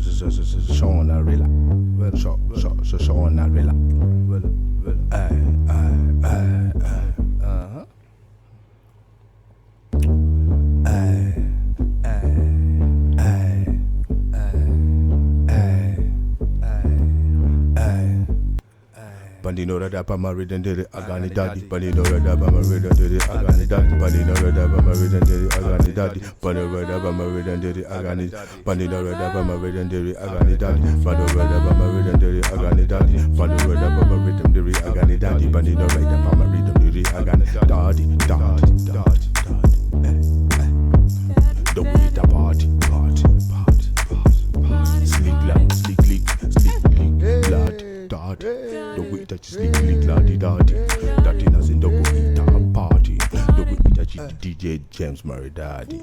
Shona Rilla. Shona Rilla. Bandino da pa ma ridden did it, I got it daddy. Bandino da pa ma ridden did it, I got it daddy. Bandino da pa ma ridden did it, I got it daddy. Bandino da pa ma ridden did it, I got it. Bandino da pa ma ridden did it, I got it daddy. Bandino da pa ma ridden did it, I got it daddy. Bandino da pa ma ridden did it, I got it daddy. Bandino da pa ma ridden did it, I got it daddy. The way the party. Sleek lad. The way that you sleep, laddy daddy. That is in the way that party. The way that you DJ James Murray daddy.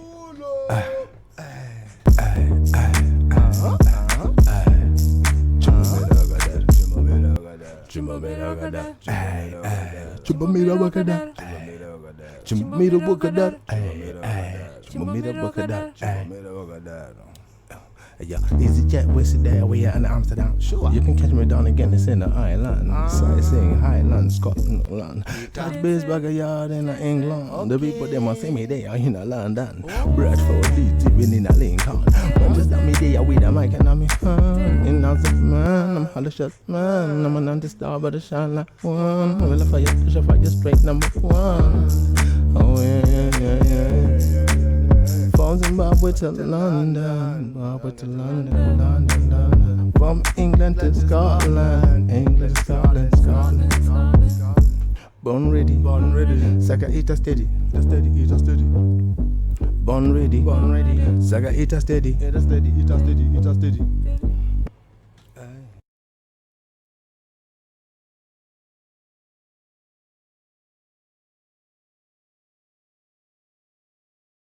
Yeah, easy jet, wasted there, we at in Amsterdam. Sure, you can catch me down again, it's in the island. Sightseeing, Highland, Scotland, London. Touch base backyard in England. The people, they must see me there in London. Bradford, Leeds, even in Lincoln. When just got me there with a mic and I'm in Nazareth, man. I'm Holly shot, man. I'm an anti-star, but I shine like one. Well, if I fire straight number one. Oh, yeah. From Zimbabwe to London, London. From England to Scotland, Scotland. Born ready. Saga eat a steady. Born ready. Saga eat a steady.